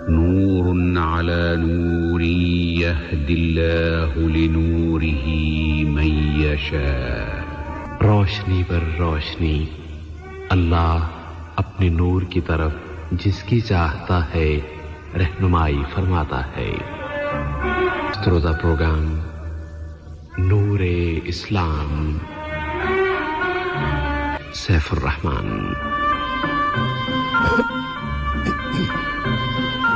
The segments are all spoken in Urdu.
نور على نور يهدي الله لنوره من يشاء روشنی پر روشنی اللہ اپنے نور کی طرف جس کی چاہتا ہے رہنمائی فرماتا ہے. استرودا پروگرام نور اسلام سیف الرحمن.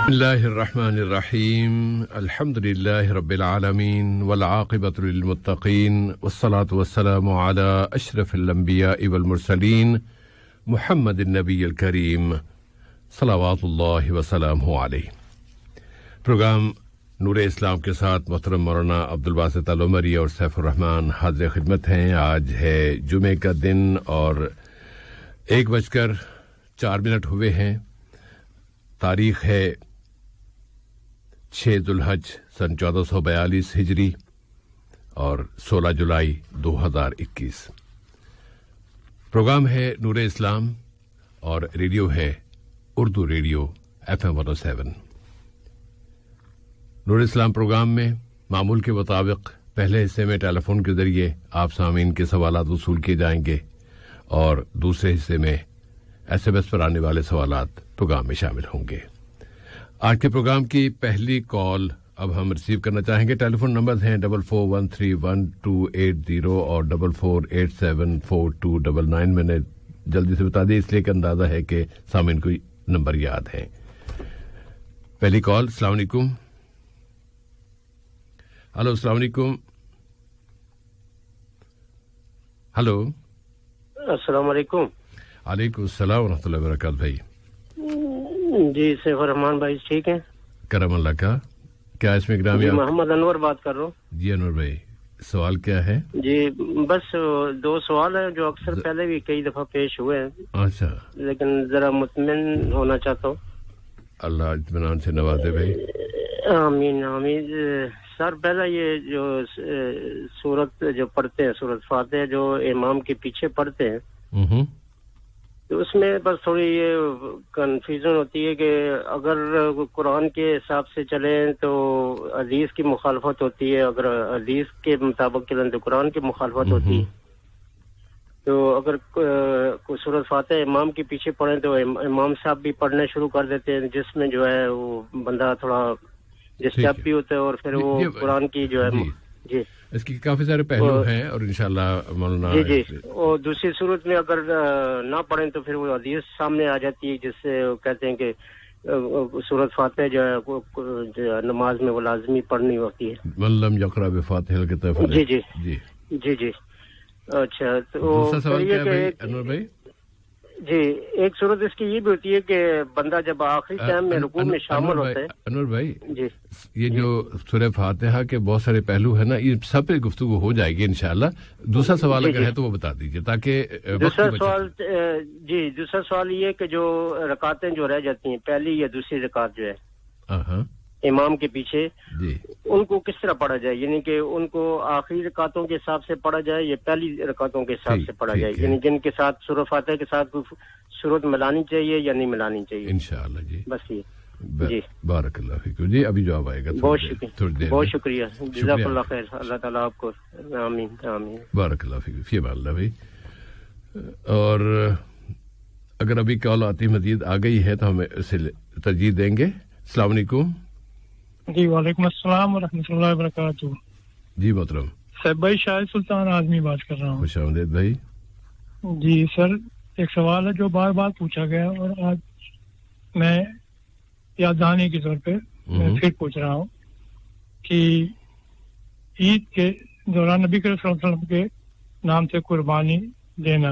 بسم اللہ الرحمن الرحیم. الحمد للہ رب العالمین والعاقبۃ للمتقین والصلاة والسلام علی اشرف الانبیاء والمرسلین محمد النبی الکریم صلوات اللہ وسلامہ علیہ. پروگرام نور اسلام کے ساتھ محترم مولانا عبدالباسط العمری اور سیف الرحمن حاضر خدمت ہیں. آج ہے جمعے کا دن اور 1:04 ہوئے ہیں. تاریخ ہے 6 ذوالحج سن 1442 ہجری اور 16 جولائی 2021. پروگرام ہے نور اسلام اور ریڈیو ہے اردو ریڈیو FM 107. نور اسلام پروگرام میں معمول کے مطابق پہلے حصے میں ٹیلی فون کے ذریعے آپ سامعین کے سوالات وصول کیے جائیں گے اور دوسرے حصے میں SMS پر آنے والے سوالات پروگرام میں شامل ہوں گے. آج کے پروگرام کی پہلی کال اب ہم ریسیو کرنا چاہیں گے. ٹیلی فون نمبرز ہیں 44131280 اور 44874299. میں نے جلدی سے بتا دیا اس لیے کہ اندازہ ہے کہ سامعین کو نمبر یاد ہے. پہلی کال. السلام علیکم. ہلو السلام علیکم. ہلو السلام علیکم. وعلیکم السلام ورحمۃ اللہ وبرکاتہ. بھائی جی سیف الرحمان بھائی ٹھیک ہیں؟ کرم اللہ کا. کیا اس میں گرامی محمد انور بات کر رہا ہوں. جی انور بھائی سوال کیا ہے؟ جی بس 2 سوال ہیں جو اکثر پہلے بھی کئی دفعہ پیش ہوئے ہیں. اچھا لیکن ذرا مطمئن ہونا چاہتا ہوں. اللہ اطمینان سے نوازے بھائی. آمین آمین. سر پہلا یہ جو سورت جو پڑھتے ہیں سورت فاتحہ جو امام کے پیچھے پڑھتے ہیں تو اس میں بس تھوڑی یہ کنفیوژن ہوتی ہے کہ اگر قرآن کے حساب سے چلیں تو حدیث کی مخالفت ہوتی ہے, اگر حدیث کے مطابق چلیں تو قرآن کی مخالفت ہوتی ہے. تو اگر سورۃ فاتحہ امام کے پیچھے پڑھیں تو امام صاحب بھی پڑھنے شروع کر دیتے ہیں جس میں جو ہے وہ بندہ تھوڑا ڈسٹرب بھی ہوتا ہے اور پھر وہ قرآن کی جو ہے جی اس کی کافی سارے پہلو ہیں اور انشاءاللہ مولانا جی اور دوسری صورت میں اگر نہ پڑھیں تو پھر وہ حدیث سامنے آ جاتی ہے جس سے کہتے ہیں کہ سورۃ فاتحہ جو ہے نماز میں وہ لازمی پڑھنی ہوتی ہے. من لم یقرأ بفاتحہ الکتاب. جی جی جی جی جی. اچھا تو دوسرا سوال کیا ہے بھائی انور بھائی؟ جی ایک صورت اس کی یہ بھی ہوتی ہے کہ بندہ جب آخری ٹائم میں رکوع میں شامل ہوتا ہے. انور بھائی جی یہ جو سورہ فاتحہ کے بہت سارے پہلو ہیں نا یہ سب پہ گفتگو ہو جائے گی انشاءاللہ. دوسرا سوال اگر ہے تو وہ بتا دیجیے تاکہ دوسرا سوال یہ کہ جو رکعتیں جو رہ جاتی ہیں پہلی یا دوسری رکعت جو ہے امام کے پیچھے ان کو کس طرح پڑھا جائے, یعنی کہ ان کو آخری رکعتوں کے حساب سے پڑھا جائے یا پہلی رکعتوں کے حساب سے پڑھا جائے, یعنی جن کے ساتھ سورۃ فاتحہ کے ساتھ سورت ملانی چاہیے یا نہیں ملانی چاہیے انشاءاللہ. جی بس یہ جی بارک اللہ فیکم. جی ابھی جواب آئے گا. بہت شکریہ بہت شکریہ. جزاک اللہ خیر. اللہ تعالیٰ آپ کو آمین آمین. بارک اللہ فیکم. فی امان اللہ بھائی. اور اگر ابھی کال آتی مزید آ گئی ہے تو ہم اسے ترجیح دیں گے. السلام علیکم. جی وعلیکم السلام ورحمۃ اللہ وبرکاتہ. جی محترم صاحب بھائی شاہد سلطان آزمی بات کر رہا ہوں. خوش آمدید بھائی. جی سر ایک سوال ہے جو بار بار پوچھا گیا اور آج میں یاد دہانی کے طور پہ میں پھر پوچھ رہا ہوں کہ عید کے دوران نبی کریم صلی اللہ علیہ وسلم کے نام سے قربانی دینا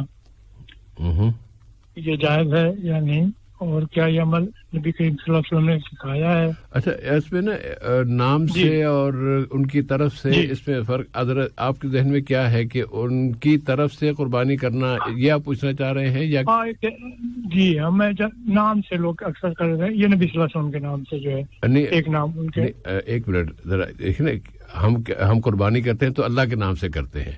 یہ جائز ہے یا نہیں, اور کیا یہ عمل نبی کریم صلی اللہ علیہ وسلم نے سکھایا ہے؟ اچھا اس میں نا نام سے اور ان کی طرف سے اس میں فرق آپ کے ذہن میں کیا ہے کہ ان کی طرف سے قربانی کرنا یہ آپ پوچھنا چاہ رہے ہیں یا جی ہمیں نام سے لوگ اکثر کر رہے ہیں یہ نبی صلی اللہ علیہ وسلم کے نام سے جو ہے ایک نام ان کے. ایک منٹ ذرا دیکھیں نا ہم قربانی کرتے ہیں تو اللہ کے نام سے کرتے ہیں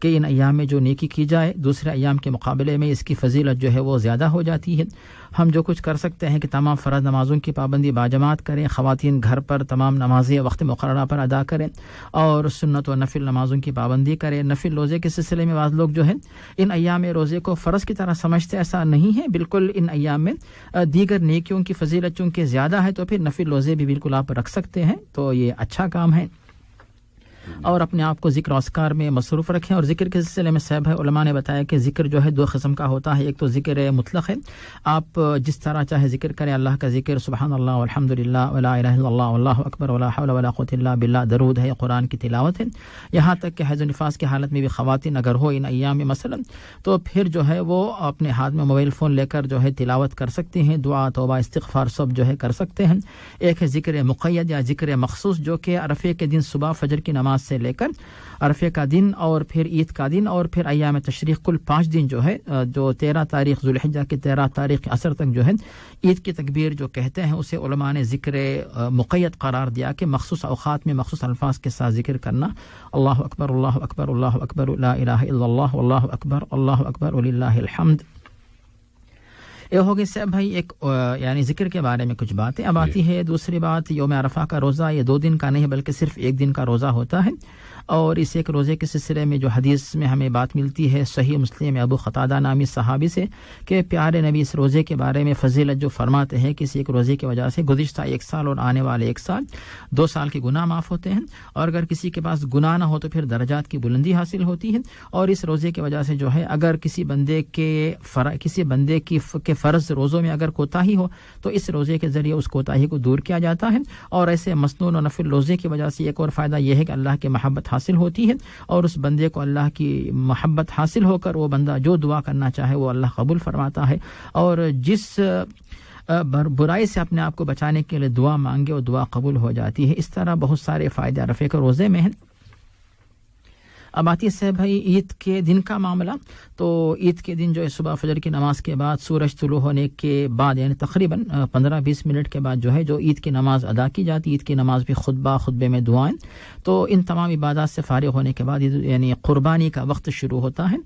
کہ ان ایام میں جو نیکی کی جائے دوسرے ایام کے مقابلے میں اس کی فضیلت جو ہے وہ زیادہ ہو جاتی ہے. ہم جو کچھ کر سکتے ہیں کہ تمام فرض نمازوں کی پابندی باجماعت کریں, خواتین گھر پر تمام نمازیں وقت مقررہ پر ادا کریں اور سنت و نفل نمازوں کی پابندی کریں. نفل روزے کے سلسلے میں بعض لوگ جو ہے ان ایام روزے کو فرض کی طرح سمجھتے, ایسا نہیں ہے. بالکل ان ایام میں دیگر نیکیوں کی فضیلت چونکہ زیادہ ہے تو پھر نفل روزے بھی بالکل آپ رکھ سکتے ہیں, تو یہ اچھا کام ہے. اور اپنے آپ کو ذکر و اذکار میں مصروف رکھیں. اور ذکر کے سلسلے میں صاحب علماء نے بتایا کہ ذکر جو ہے دو قسم کا ہوتا ہے. ایک تو ذکر مطلق ہے, آپ جس طرح چاہے ذکر کریں, اللہ کا ذکر سبحان اللہ والحمدللہ ولا الہ الا اللہ واللہ اکبر ولا حول ولا قوت الا باللہ, درود ہے, قرآن کی تلاوت ہے. یہاں تک کہ حیض و نفاس کی حالت میں بھی خواتین اگر ہو ان ایام میں مثلا تو پھر جو ہے وہ اپنے ہاتھ میں موبائل فون لے کر جو ہے تلاوت کر سکتی ہیں, دعا توبہ استغفار سب جو ہے کر سکتے ہیں. ایک ہے ذکر مقید یا ذکر مخصوص جو کہ عرفے کے دن صبح فجر کی نماز سے لے کر عرفے کا دن اور پھر عید کا دن اور پھر ایام تشریق کل 5 دن جو ہے, جو 13 تاریخ ذوالحجہ کی 13 تاریخ عصر تک جو ہے عید کی تکبیر جو کہتے ہیں اسے علماء نے ذکر مقید قرار دیا کہ مخصوص اوقات میں مخصوص الفاظ کے ساتھ ذکر کرنا. اللہ اکبر اللہ اکبر اللہ اکبر لا الہ الا اللہ واللہ اکبر وللہ الحمد. یہ ہوگی صاحب بھائی ایک یعنی ذکر کے بارے میں کچھ باتیں. اب آتی ہے دوسری بات, یوم عرفہ کا روزہ یہ 2 دن کا نہیں بلکہ صرف 1 دن کا روزہ ہوتا ہے. اور اس ایک روزے کے سلسلے میں جو حدیث میں ہمیں بات ملتی ہے صحیح مسلم ابو قتادہ نامی صحابی سے کہ پیارے نبی اس روزے کے بارے میں فضیلت جو فرماتے ہیں کسی ایک روزے کی وجہ سے گزشتہ 1 سال اور آنے والے 1 سال 2 سال کے گناہ معاف ہوتے ہیں, اور اگر کسی کے پاس گناہ نہ ہو تو پھر درجات کی بلندی حاصل ہوتی ہے. اور اس روزے کی وجہ سے جو ہے اگر کسی بندے کے فرض روزوں میں اگر کوتاہی ہو تو اس روزے کے ذریعے اس کوتاہی کو دور کیا جاتا ہے. اور ایسے مسنون و نفل روزے کی وجہ سے ایک اور فائدہ یہ ہے کہ اللہ کی محبت حاصل ہوتی ہے اور اس بندے کو اللہ کی محبت حاصل ہو کر وہ بندہ جو دعا کرنا چاہے وہ اللہ قبول فرماتا ہے. اور جس برائی سے اپنے آپ کو بچانے کے لیے دعا مانگے اور دعا قبول ہو جاتی ہے. اس طرح بہت سارے فائدے عرفے کے روزے میں ہیں. اب آتی ہے بھائی عید کے دن کا معاملہ. تو عید کے دن جو ہے صبح فجر کی نماز کے بعد سورج طلوع ہونے کے بعد یعنی تقریباً 15-20 منٹ کے بعد جو ہے جو عید کی نماز ادا کی جاتی ہے. عید کی نماز بھی خطبے میں دعائیں. تو ان تمام عبادات سے فارغ ہونے کے بعد یعنی قربانی کا وقت شروع ہوتا ہے.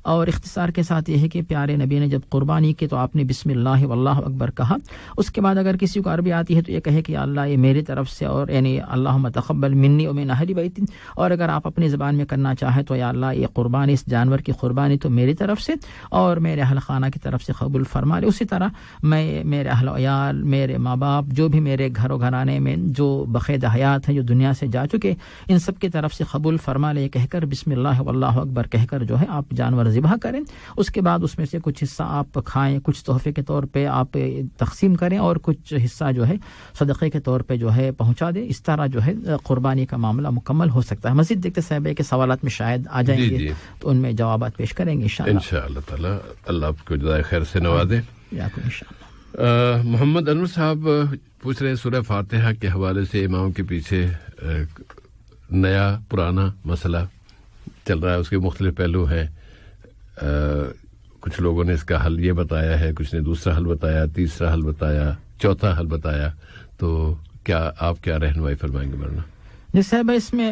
اور اختصار کے ساتھ یہ ہے کہ پیارے نبی نے جب قربانی کی تو آپ نے بسم اللہ واللہ اکبر کہا. اس کے بعد اگر کسی کو عربی آتی ہے تو یہ کہے کہ اللہ یہ میری طرف سے اور یعنی اللہم تقبل منی ومن اہل بیتی. اور اگر آپ اپنی زبان میں کرنا چاہیں تو یا اللہ یہ قربانی اس جانور کی قربانی تو میری طرف سے اور میرے اہل خانہ کی طرف سے قبول فرما لے. اسی طرح میں میرے اہل عیال میرے ماں باپ جو بھی میرے گھر و گھرانے میں جو بقید حیات ہیں جو دنیا سے جا چکے ان سب کی طرف سے قبول فرما لے کہہ کر بسم اللہ واللہ اکبر کہہ کر جو ہے آپ جانور ذبح کریں. اس کے بعد اس میں سے کچھ حصہ آپ کھائیں, کچھ تحفے کے طور پہ آپ تقسیم کریں اور کچھ حصہ جو ہے صدقے کے طور پہ جو ہے پہنچا دیں. اس طرح جو ہے قربانی کا معاملہ مکمل ہو سکتا ہے. مزید دیکھتے صاحب کے سوالات میں شاید آ جائیں گے تو ان میں جوابات پیش کریں گے انشاءاللہ تعالی. اللہ آپ کو جزائے خیر سے نوازے. محمد انور صاحب پوچھ رہے ہیں سورہ فاتحہ کے حوالے سے امام کے پیچھے نیا پرانا مسئلہ چل رہا ہے, اس کے مختلف پہلو ہیں. کچھ لوگوں نے اس کا حل یہ بتایا ہے, کچھ نے دوسرا حل بتایا, تیسرا حل بتایا, چوتھا حل بتایا. تو کیا آپ کیا رہنمائی فرمائیں گے؟ ورنہ جی صاحب اس میں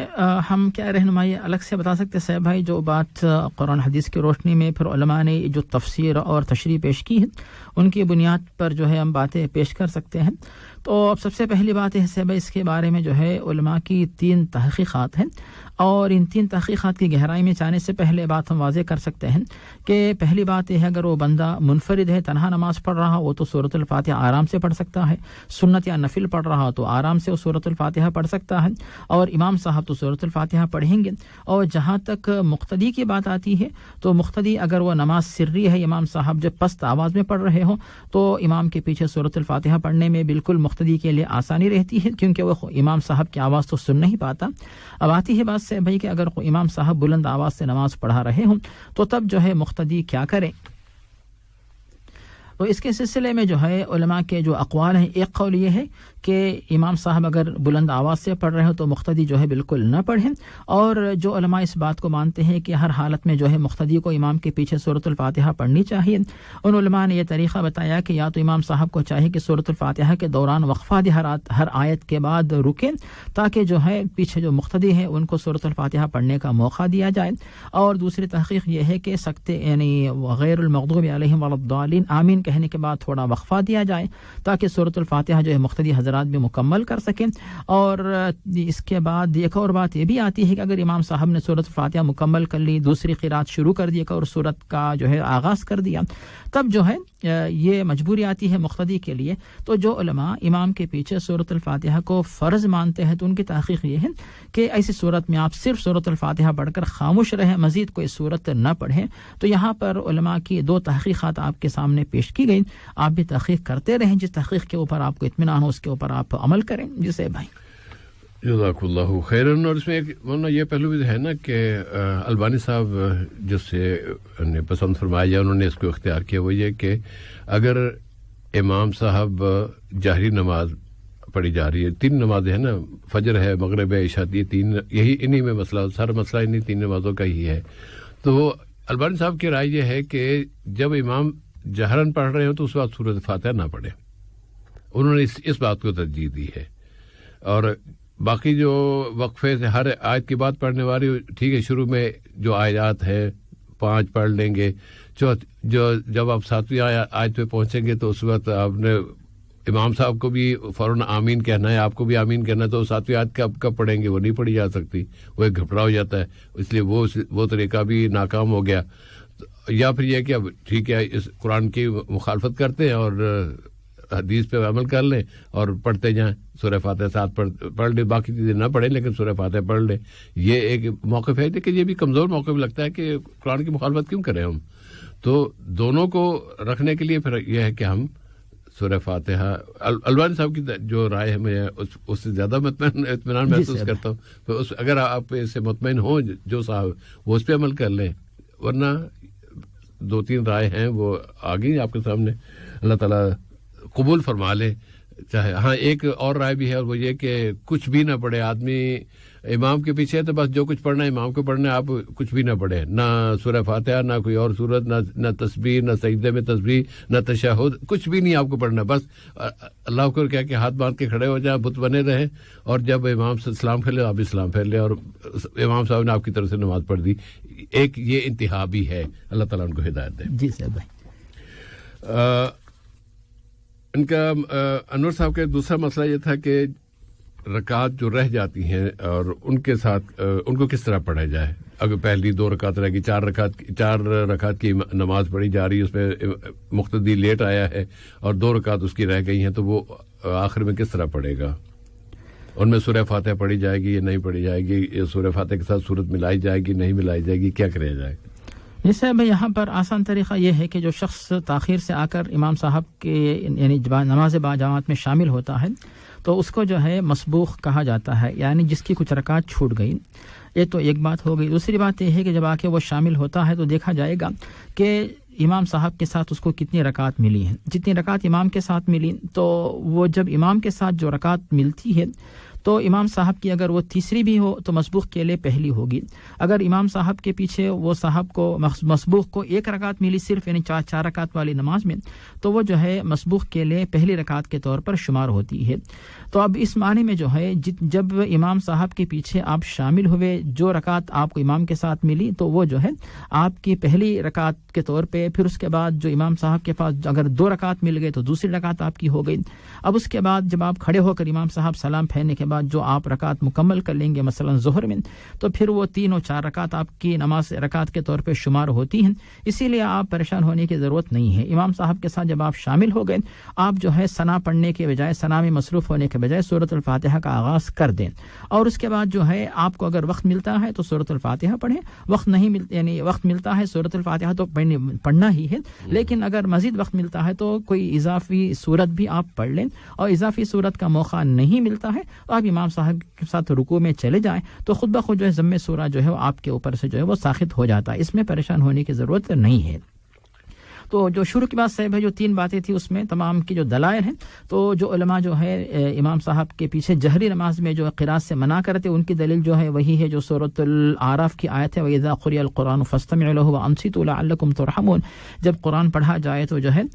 ہم کیا رہنمائی الگ سے بتا سکتے صاحب بھائی. جو بات قرآن حدیث کی روشنی میں پھر علماء نے جو تفسیر اور تشریح پیش کی ہے ان کی بنیاد پر جو ہے ہم باتیں پیش کر سکتے ہیں. تو اب سب سے پہلی بات ہے صاحب اس کے بارے میں جو ہے علماء کی 3 تحقیقات ہیں اور ان 3 تحقیقات کی گہرائی میں جانے سے پہلے بات ہم واضح کر سکتے ہیں کہ پہلی بات یہ ہے اگر وہ بندہ منفرد ہے تنہا نماز پڑھ رہا وہ تو سورۃ الفاتحہ آرام سے پڑھ سکتا ہے. سنت یا نفل پڑھ رہا تو آرام سے وہ سورۃ الفاتحہ پڑھ سکتا ہے اور امام صاحب تو سورۃ الفاتحہ پڑھیں گے. اور جہاں تک مقتدی کی بات آتی ہے تو مقتدی اگر وہ نماز سری ہے امام صاحب جب پست آواز میں پڑھ رہے ہوں تو امام کے پیچھے سورۃ الفاتحہ پڑھنے میں بالکل مقتدی کے لیے آسانی رہتی ہے کیونکہ وہ امام صاحب کی آواز تو سن نہیں پاتا. اب آتی ہے بات سے بھائی کہ اگر امام صاحب بلند آواز سے نماز پڑھا رہے ہوں تو تب جو ہے مقتدی کیا کرے. تو اس کے سلسلے میں جو ہے علماء کے جو اقوال ہیں، ایک قول یہ ہے کہ امام صاحب اگر بلند آواز سے پڑھ رہے ہو تو مقتدی جو ہے بالکل نہ پڑھیں، اور جو علماء اس بات کو مانتے ہیں کہ ہر حالت میں جو ہے مقتدی کو امام کے پیچھے سورۃ الفاتحہ پڑھنی چاہیے، ان علماء نے یہ طریقہ بتایا کہ یا تو امام صاحب کو چاہیے کہ سورۃ الفاتحہ کے دوران وقفہ دے، ہر آیت کے بعد رکیں تاکہ جو ہے پیچھے جو مقتدی ہیں ان کو سورۃ الفاتحہ پڑھنے کا موقع دیا جائے، اور دوسری تحقیق یہ ہے کہ سکتے یعنی غیر المغضوب علیہم ولا الضالین آمین کہنے کے بعد تھوڑا وقفہ دیا جائے تاکہ سورۃ الفاتحہ جو ہے مقتدی حضرات بھی مکمل کر سکیں۔ اور اس کے بعد ایک اور بات یہ بھی آتی ہے کہ اگر امام صاحب نے سورۃ الفاتحہ مکمل کر لی، دوسری قرات شروع کر دی اور سورت کا جو ہے آغاز کر دیا، تب جو ہے یہ مجبوری آتی ہے مقتدی کے لیے۔ تو جو علماء امام کے پیچھے سورۃ الفاتحہ کو فرض مانتے ہیں تو ان کی تحقیق یہ ہے کہ ایسی صورت میں آپ صرف سورۃ الفاتحہ پڑھ کر خاموش رہیں، مزید کوئی صورت نہ پڑھیں۔ تو یہاں پر علماء کی دو تحقیقات آپ کے سامنے پیش کی گئی، آپ بھی تحقیق کرتے رہیں، جس تحقیق کے اوپر آپ کو اطمینان ہو اس کے اوپر آپ عمل کریں۔ جسے بھائی جزاک اللہ خیرن۔ اور اس میں ایک مولانا یہ پہلو بھی ہے نا کہ البانی صاحب جس سے نے پسند فرمایا یا انہوں نے اس کو اختیار کیا وہ یہ کہ اگر امام صاحب جہری نماز پڑھی جا رہی ہے، 3 نمازیں ہیں نا، فجر ہے، مغرب ہے، عشاء، یہ 3 یہی انہی میں مسئلہ، سارا مسئلہ انہی 3 نمازوں کا ہی ہے، تو وہ البانی صاحب کی رائے یہ ہے کہ جب امام جہرن پڑھ رہے ہو تو اس وقت سورۃ فاتحہ نہ پڑھیں، انہوں نے اس بات کو ترجیح دی ہے۔ اور باقی جو وقفے سے ہر آیت کی بات پڑھنے والی ٹھیک ہے، شروع میں جو آیات ہے 5 پڑھ لیں گے، جو جب آپ 7ویں آیت پہ پہنچیں گے تو اس وقت آپ نے امام صاحب کو بھی فوراً آمین کہنا ہے، آپ کو بھی آمین کہنا ہے، تو 7ویں آیت کب پڑھیں گے، وہ نہیں پڑھی جا سکتی، وہ ایک گھبراہ ہو جاتا ہے، اس لیے وہ طریقہ بھی ناکام ہو گیا۔ یا پھر یہ کہ اب ٹھیک ہے اس قرآن کی مخالفت کرتے ہیں اور حدیث پہ عمل کر لیں اور پڑھتے جائیں، سورہ فاتحہ 7 پڑھ لیں، باقی چیزیں نہ پڑھیں لیکن سورہ فاتحہ پڑھ لیں۔ یہ ایک موقف ہے لیکن یہ بھی کمزور موقف لگتا ہے کہ قرآن کی مخالفت کیوں کریں ہم، تو دونوں کو رکھنے کے لیے پھر یہ ہے کہ ہم سورہ فاتحہ، البانی صاحب کی جو رائے ہے میں اس سے زیادہ اطمینان محسوس کرتا ہوں، تو اگر آپ اس سے مطمئن ہوں جو صاحب وہ اس پہ عمل کر لیں، ورنہ 2-3 رائے ہیں وہ آ گئی آپ کے سامنے، اللہ تعالیٰ قبول فرما لے۔ چاہے ہاں ایک اور رائے بھی ہے اور وہ یہ کہ کچھ بھی نہ پڑھے آدمی، امام کے پیچھے تو بس جو کچھ پڑھنا ہے امام کو پڑھنا ہے، آپ کچھ بھی نہ پڑھیں، نہ سورہ فاتحہ، نہ کوئی اور سورت، نہ تسبیح، نہ سجدے میں تسبیح، نہ تشہد، کچھ بھی نہیں آپ کو پڑھنا، بس اللہ کو کہہ کے ہاتھ باندھ کے کھڑے ہو جائیں، بت بنے رہیں، اور جب امام سے سلام پھیر لیں آپ بھی سلام پھیر لیں، اور امام صاحب نے آپ کی طرف سے نماز پڑھ دی۔ ایک یہ انتہا بھی ہے، اللہ تعالیٰ ان کو ہدایت دے۔ جی سر بھائی ان کا انور صاحب کا دوسرا مسئلہ یہ تھا کہ رکعات جو رہ جاتی ہیں اور ان کے ساتھ ان کو کس طرح پڑھا جائے، اگر پہلی 2 رکعت رہ گئی، 4 رکعت کی نماز پڑھی جا رہی ہے، اس میں مقتدی لیٹ آیا ہے اور 2 رکعت اس کی رہ گئی ہیں، تو وہ آخر میں کس طرح پڑھے گا؟ ان میں سورہ فاتحہ پڑھی جائے گی یا نہیں پڑھی جائے گی، سورہ فاتحہ کے ساتھ سورت ملائی جائے گی نہیں ملائی جائے گی، کیا کریا جائے گا؟ جیسے بھائی یہاں پر آسان طریقہ یہ ہے کہ جو شخص تاخیر سے آ کر امام صاحب کے یعنی نماز باجماعت میں شامل ہوتا ہے تو اس کو جو ہے مسبوق کہا جاتا ہے، یعنی جس کی کچھ رکعت چھوٹ گئی۔ یہ تو ایک بات ہو گئی۔ دوسری بات یہ ہے کہ جب آ کے وہ شامل ہوتا ہے تو دیکھا جائے گا کہ امام صاحب کے ساتھ اس کو کتنی رکعت ملی ہیں، جتنی رکعت امام کے ساتھ ملی، تو وہ جب امام کے ساتھ جو رکعت ملتی ہے تو امام صاحب کی اگر وہ تیسری بھی ہو تو مسبوق کے لیے پہلی ہوگی۔ اگر امام صاحب کے پیچھے وہ صاحب کو مسبوق کو 1 رکعت ملی صرف، یعنی 4 رکعت والی نماز میں، تو وہ جو ہے مسبوق کے لیے پہلی رکعت کے طور پر شمار ہوتی ہے۔ تو اب اس معنی میں جو ہے جب امام صاحب کے پیچھے آپ شامل ہوئے، جو رکعت آپ کو امام کے ساتھ ملی تو وہ جو ہے آپ کی پہلی رکعت کے طور پہ، پھر اس کے بعد جو امام صاحب کے پاس اگر 2 رکعت مل گئے تو دوسری رکعت آپ کی ہو گئی۔ اب اس کے بعد جب آپ کھڑے ہو کر امام صاحب سلام پھیرنے کے بعد جو آپ رکعت مکمل کر لیں گے مثلا ظہر میں، تو پھر وہ 3 اور 4 رکعت آپ کی نماز رکعت کے طور پہ شمار ہوتی ہیں۔ اسی لیے آپ پریشان ہونے کی ضرورت نہیں ہے۔ امام صاحب کے ساتھ جب آپ شامل ہو گئے، آپ جو ہے ثنا پڑھنے کے بجائے، ثنا میں مصروف ہونے کے بجائے سورۃ الفاتحہ کا آغاز کر دیں، اور اس کے بعد جو ہے آپ کو اگر وقت ملتا ہے تو سورۃ الفاتحہ پڑھیں، وقت نہیں ملتا یعنی وقت ملتا ہے سورۃ الفاتحہ تو پڑھنا ہی ہے، لیکن اگر مزید وقت ملتا ہے تو کوئی اضافی سورت بھی آپ پڑھ لیں، اور اضافی سورت کا موقع نہیں ملتا ہے تو آپ امام صاحب کے ساتھ رکوع میں چلے جائیں، تو خود بخود جو ہے ضم سورہ جو ہے وہ آپ کے اوپر سے جو ہے وہ ساخط ہو جاتا ہے۔ اس میں پریشان ہونے کی ضرورت نہیں ہے۔ تو جو شروع کی بات صاحب ہے جو 3 باتیں تھی اس میں تمام کی جو دلائل ہیں تو جو علماء جو ہے امام صاحب کے پیچھے جہری نماز میں جو قرات سے منع کرتے ان کی دلیل جو ہے وہی ہے جو سورۃ الاعراف کی آیت ہے وَإِذَا قُرِئَ الْقُرْآنُ فَاسْتَمِعُوا لَهُ وَأَنصِتُوا لَعَلَّكُمْ تُرْحَمُونَ جب قرآن پڑھا جائے تو جو ہے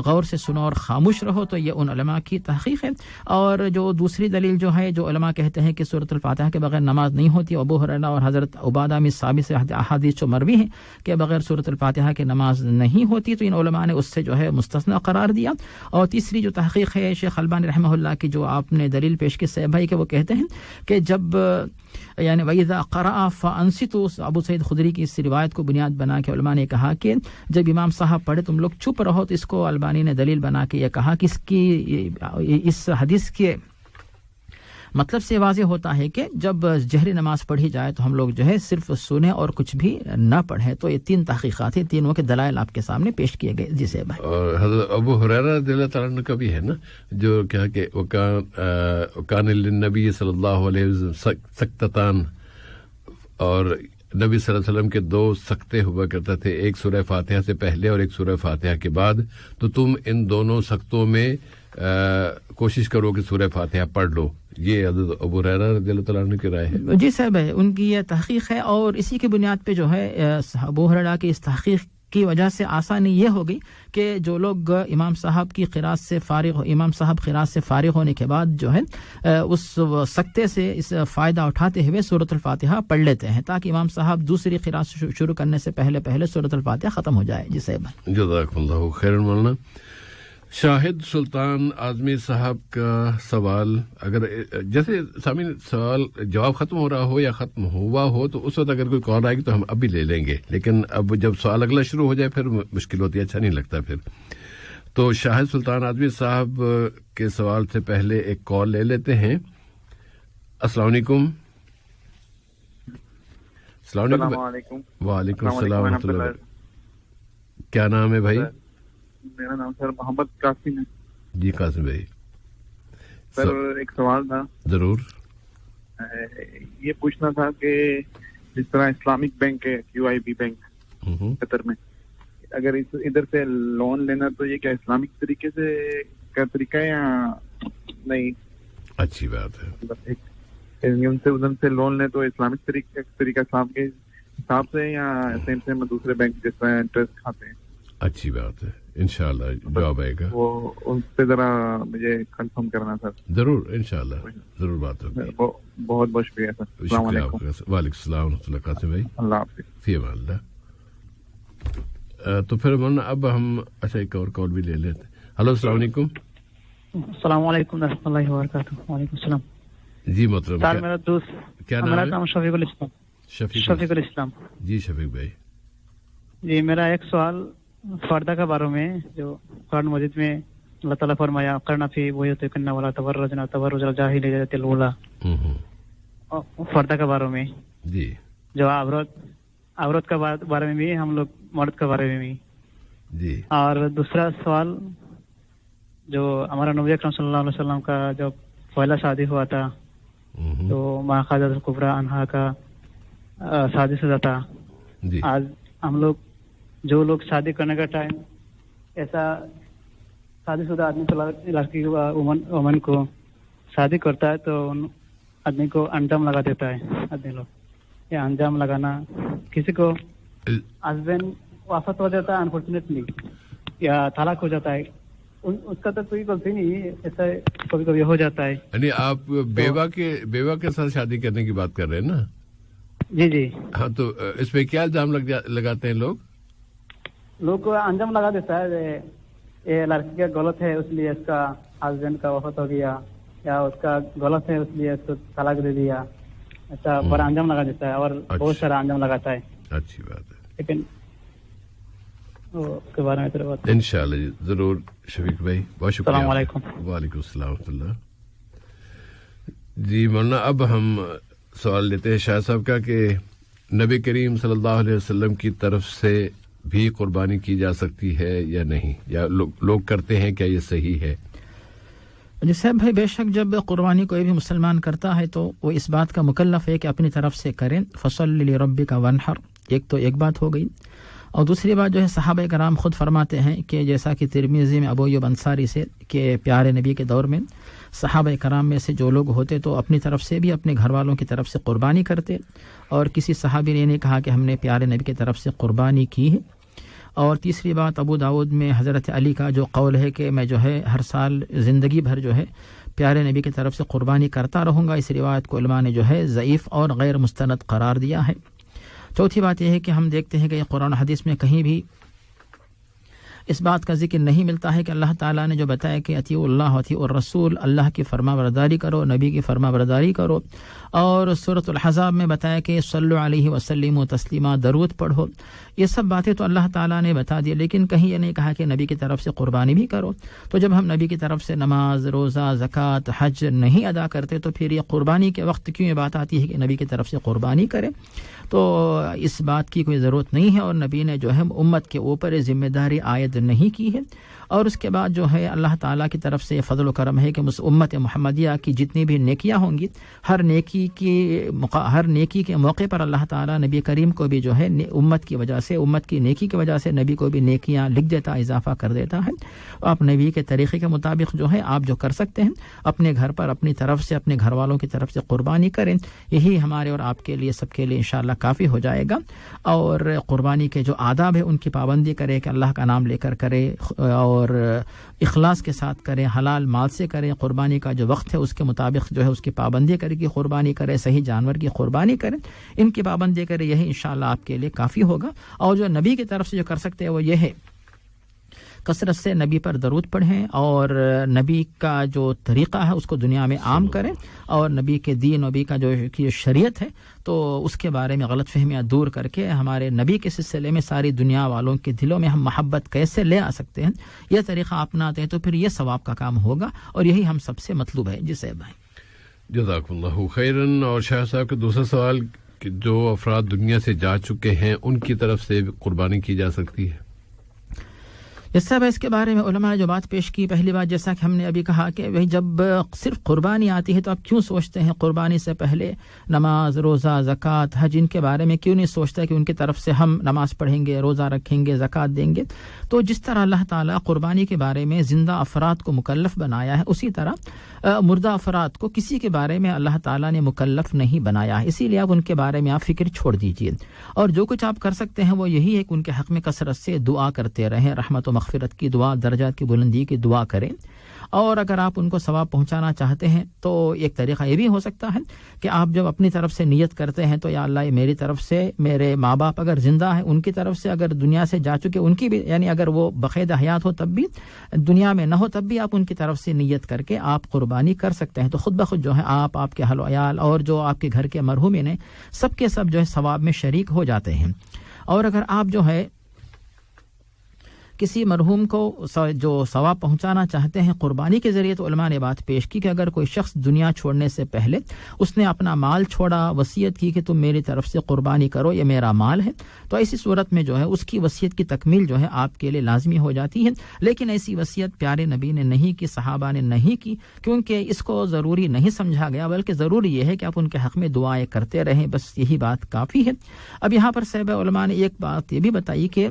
غور سے سنو اور خاموش رہو تو یہ ان علماء کی تحقیق ہے اور جو دوسری دلیل جو ہے جو علماء کہتے ہیں کہ سورۃ الفاتحہ کے بغیر نماز نہیں ہوتی ابو ہریرہ اور حضرت عبادہ بن ثابت سے احادیث جو مروی ہیں کہ بغیر سورۃ الفاتحہ کے نماز نہیں ہوتی تو ان علماء نے اس سے جو ہے مستثنی قرار دیا اور تیسری جو تحقیق ہے شیخ البانی رحمہ اللہ کی جو آپ نے دلیل پیش کی صاحب بھائی کہ وہ کہتے ہیں کہ جب یعنی وَإِذَا قَرَأَ فَأَنصِتُوا ابو سعید خدری کی اس روایت کو بنیاد بنا کے علماء نے کہا کہ جب امام صاحب پڑھے تم لوگ چپ رہو تو اس کو البانی نے دلیل بنا کے یہ کہا کہ اس حدیث کے مطلب سے واضح ہوتا ہے کہ جب جہری نماز پڑھی جائے تو ہم لوگ جو ہے صرف سنیں اور کچھ بھی نہ پڑھیں تو یہ 3 تحقیقات ہیں تینوں کے دلائل آپ کے سامنے پیش کیے گئے جسے بھائی اور حضرت ابو ہریرہ رضی اللہ تعالیٰ عنہ کا بھی ہے نا جو کہا کہ وکان للنبی صلی اللہ علیہ وسلم سکتتان اور نبی صلی اللہ علیہ وسلم کے 2 سکتے ہوا کرتے تھے ایک سورہ فاتحہ سے پہلے اور ایک سورہ فاتحہ کے بعد تو تم ان دونوں سکتوں میں کوشش کرو کہ سورہ فاتحہ پڑھ لو یہ حضرت ابو ہریرہ رضی اللہ تعالیٰ عنہ کی رائے ہے جی صاحب ہے ان کی یہ تحقیق ہے اور اسی کی بنیاد پہ جو ہے ابو ہریرہ کی اس تحقیق کی وجہ سے آسانی یہ ہو گئی کہ جو لوگ امام صاحب کی قرات سے فارغ ہونے کے بعد جو ہے اس سکتے سے اس فائدہ اٹھاتے ہوئے سورۃ الفاتحہ پڑھ لیتے ہیں تاکہ امام صاحب دوسری قرات شروع کرنے سے پہلے سورۃ الفاتحہ ختم ہو جائے جی صاحب جزاک اللہ خیر مولانا شاہد سلطان اعظمی صاحب کا سوال اگر جیسے سامعین سوال جواب ختم ہو رہا ہو یا ختم ہوا ہو تو اس وقت اگر کوئی کال آئے گی تو ہم اب بھی لے لیں گے لیکن اب جب سوال اگلا شروع ہو جائے پھر مشکل ہوتی ہے اچھا نہیں لگتا پھر تو شاہد سلطان اعظمی صاحب کے سوال سے پہلے ایک کال لے لیتے ہیں السلام علیکم السلام علیکم وعلیکم السلام ورحمۃ اللہ کیا نام ہے بھائی میرا نام سر محمد قاسم ہے جی قاسم بھائی سر ایک سوال تھا ضرور یہ پوچھنا تھا کہ جس طرح اسلامک بینک ہے QIB بینک قطر میں اگر ادھر سے لون لینا تو یہ کیا اسلامک طریقے سے کا طریقہ ہے یا نہیں اچھی بات ہے ان سے ادھر سے لون لیں تو اسلامک طریقہ اسلام کے حساب سے یا سیم سیم دوسرے بینک جس طرح انٹرسٹ کھاتے ہیں اچھی بات ہے انشاءاللہ جواب آئے گا وہ ان سے ذرا مجھے کنفرم کرنا سر ضرور انشاءاللہ ضرور بات ہوگی بہت بہت شکریہ سر السلام علیکم وعلیکم السلام ورحمۃ اللہ قاسم بھائی اللہ حافظ فی امان اللہ تو پھر مولانا اب ہم اچھا ایک اور کال بھی لے لیتے ہیں ہلو السلام علیکم السلام علیکم ورحمۃ اللہ وبرکاتہ وعلیکم السلام جی محترم سر میرا دوست کیا میرا نام شفیق الاسلام جی شفیق بھائی جی میرا ایک سوال پردہ کے بارے میں جو قرآن مجید میں اللہ تعالیٰ فرمایا کرنا فی بیوتکن ولا تبرجن تبرج الجاہلیۃ الاولی پردہ کے بارے میں جی جو عورت کے بارے میں بھی ہم لوگ مرد کے بارے میں بھی جی اور دوسرا سوال جو ہمارا نبی اکرم صلی اللہ علیہ وسلم کا جب پہلا شادی ہوا تھا تو ماں خدیجہ الکبریٰ عنہا کا شادی شدہ تھا آج ہم لوگ جو لوگ شادی کرنے کا ٹائم ایسا شادی شدہ آدمی لڑکی وومن کو شادی کرتا ہے تو ان آدمی کو انجام لگا دیتا ہے آدمی لوگ یہ انجام لگانا کسی کو ہسبینڈ وفات ہو جاتا ہے انفارچونیٹلی یا طلاق ہو جاتا ہے اس کا تو کوئی غلطی نہیں ایسا کبھی کبھی ہو جاتا ہے یعنی آپ بیوہ کے ساتھ شادی کرنے کی بات کر رہے ہیں نا جی جی ہاں تو اس پہ کیا الزام لگاتے ہیں لوگ کو انجام لگا دیتا ہے یہ لڑکی کا غلط ہے اس لیے اس کا ہسبینڈ کا وفات ہو گیا یا اس کا غلط ہے اس لیے اس کو طلاق دے دیا ایسا بڑا انجام لگا دیتا ہے اور بہت سارا انجام لگاتا ہے اچھی بات ہے لیکن کے بارے میں انشاءاللہ ضرور شفیق بھائی بہت شکریہ السلام علیکم وعلیکم السلام ورحمۃ اللہ جی مولانا اب ہم سوال لیتے ہیں شاہ صاحب کا کہ نبی کریم صلی اللہ علیہ وسلم کی طرف سے بھی قربانی کی جا سکتی ہے یا نہیں یا لوگ کرتے ہیں کیا یہ صحیح ہے جی صاحب بھائی بے شک جب قربانی کوئی بھی مسلمان کرتا ہے تو وہ اس بات کا مکلف ہے کہ اپنی طرف سے کریں فصل لربک وانحر ایک بات ہو گئی اور دوسری بات جو ہے صحابہ کرام خود فرماتے ہیں کہ جیسا کہ ترمذی میں ابو ایوب انصاری سے کہ پیارے نبی کے دور میں صحابہ کرام میں سے جو لوگ ہوتے تو اپنی طرف سے بھی اپنے گھر والوں کی طرف سے قربانی کرتے، اور کسی صحابی نے نہیں کہا کہ ہم نے پیارے نبی کی طرف سے قربانی کی ہے۔ اور تیسری بات ابو داؤد میں حضرت علی کا جو قول ہے کہ میں جو ہے ہر سال زندگی بھر جو ہے پیارے نبی کی طرف سے قربانی کرتا رہوں گا، اس روایت کو علماء نے جو ہے ضعیف اور غیر مستند قرار دیا ہے۔ چوتھی بات یہ ہے کہ ہم دیکھتے ہیں کہ قرآن حدیث میں کہیں بھی اس بات کا ذکر نہیں ملتا ہے کہ اللہ تعالیٰ نے جو بتایا کہ اطیعوا اللہ واطیعوا الرسول، اللہ کی فرما برداری کرو، نبی کی فرما برداری کرو، اور سورۃ الحزاب میں بتایا کہ صلو علیہ وسلم تسلیما، درود پڑھو، یہ سب باتیں تو اللہ تعالیٰ نے بتا دی، لیکن کہیں یہ نہیں کہا کہ نبی کی طرف سے قربانی بھی کرو۔ تو جب ہم نبی کی طرف سے نماز، روزہ، زکوٰۃ، حج نہیں ادا کرتے تو پھر یہ قربانی کے وقت کیوں یہ بات آتی ہے کہ نبی کی طرف سے قربانی کرے؟ تو اس بات کی کوئی ضرورت نہیں ہے، اور نبی نے جو ہے امت کے اوپر ذمہ داری عائد نہیں کی ہے۔ اور اس کے بعد جو ہے اللہ تعالیٰ کی طرف سے فضل و کرم ہے کہ امت محمدیہ کی جتنی بھی نیکیاں ہوں گی، ہر نیکی کے موقع پر اللہ تعالیٰ نبی کریم کو بھی جو ہے امت کی وجہ سے، امت کی نیکی کی وجہ سے نبی کو بھی نیکیاں لکھ دیتا، اضافہ کر دیتا ہے۔ آپ نبی کے طریقے کے مطابق جو ہے آپ جو کر سکتے ہیں اپنے گھر پر اپنی طرف سے، اپنے گھر والوں کی طرف سے قربانی کریں، یہی ہمارے اور آپ کے لیے، سب کے لیے انشاءاللہ کافی ہو جائے گا۔ اور قربانی کے جو آداب ہے ان کی پابندی کرے کہ اللہ کا نام لے کر کرے، اور اخلاص کے ساتھ کریں، حلال مال سے کریں، قربانی کا جو وقت ہے اس کے مطابق جو ہے اس کی پابندی کرے کہ قربانی کرے، صحیح جانور کی قربانی کریں، ان کی پابندی کرے، یہی انشاءاللہ آپ کے لیے کافی ہوگا۔ اور جو نبی کی طرف سے جو کر سکتے ہیں وہ یہ ہے کثرت سے نبی پر درود پڑھیں، اور نبی کا جو طریقہ ہے اس کو دنیا میں عام کریں، اور نبی کے دین، نبی کا جو شریعت ہے تو اس کے بارے میں غلط فہمیاں دور کر کے ہمارے نبی کے سلسلے میں ساری دنیا والوں کے دلوں میں ہم محبت کیسے لے آ سکتے ہیں، یہ طریقہ اپناتے ہیں تو پھر یہ ثواب کا کام ہوگا، اور یہی ہم سب سے مطلوب ہے۔ جی صاحب بھائی، جزاک اللہ خیرن۔ اور شاہ صاحب کا دوسرا سوال کہ جو افراد دنیا سے جا چکے ہیں ان کی طرف سے قربانی کی جا سکتی ہے؟ اس کے بارے میں علماء نے جو بات پیش کی، پہلی بات جیسا کہ ہم نے ابھی کہا کہ بھئی جب صرف قربانی آتی ہے تو آپ کیوں سوچتے ہیں قربانی سے پہلے نماز، روزہ، زکوٰۃ، حج، ان کے بارے میں کیوں نہیں سوچتا کہ ان کی طرف سے ہم نماز پڑھیں گے، روزہ رکھیں گے، زکوٰۃ دیں گے؟ تو جس طرح اللہ تعالیٰ قربانی کے بارے میں زندہ افراد کو مکلف بنایا ہے، اسی طرح مردہ افراد کو کسی کے بارے میں اللہ تعالیٰ نے مکلف نہیں بنایا ہے، اسی لیے آپ ان کے بارے میں آپ فکر چھوڑ دیجئے، اور جو کچھ آپ کر سکتے ہیں وہ یہی ہے کہ ان کے حق میں کثرت سے دعا کرتے رہیں، رحمت و مغفرت کی دعا، درجات کی بلندی کی دعا کریں۔ اور اگر آپ ان کو ثواب پہنچانا چاہتے ہیں تو ایک طریقہ یہ بھی ہو سکتا ہے کہ آپ جب اپنی طرف سے نیت کرتے ہیں تو یا اللہ یہ میری طرف سے، میرے ماں باپ اگر زندہ ہیں ان کی طرف سے، اگر دنیا سے جا چکے ان کی بھی، یعنی اگر وہ بقید حیات ہو تب بھی، دنیا میں نہ ہو تب بھی آپ ان کی طرف سے نیت کر کے آپ قربانی کر سکتے ہیں۔ تو خود بخود جو ہے آپ کے اہل و عیال اور جو آپ کے گھر کے مرحومین ہیں سب کے سب جو ہے ثواب میں شریک ہو جاتے ہیں۔ اور اگر آپ جو ہے کسی مرحوم کو جو ثواب پہنچانا چاہتے ہیں قربانی کے ذریعے، تو علماء نے بات پیش کی کہ اگر کوئی شخص دنیا چھوڑنے سے پہلے اس نے اپنا مال چھوڑا، وصیت کی کہ تم میری طرف سے قربانی کرو، یہ میرا مال ہے، تو ایسی صورت میں جو ہے اس کی وصیت کی تکمیل جو ہے آپ کے لیے لازمی ہو جاتی ہے۔ لیکن ایسی وصیت پیارے نبی نے نہیں کی، صحابہ نے نہیں کی، کیونکہ اس کو ضروری نہیں سمجھا گیا، بلکہ ضروری یہ ہے کہ آپ ان کے حق میں دعائیں کرتے رہیں، بس یہی بات کافی ہے۔ اب یہاں پر صاحب علماء نے ایک بات یہ بھی بتائی کہ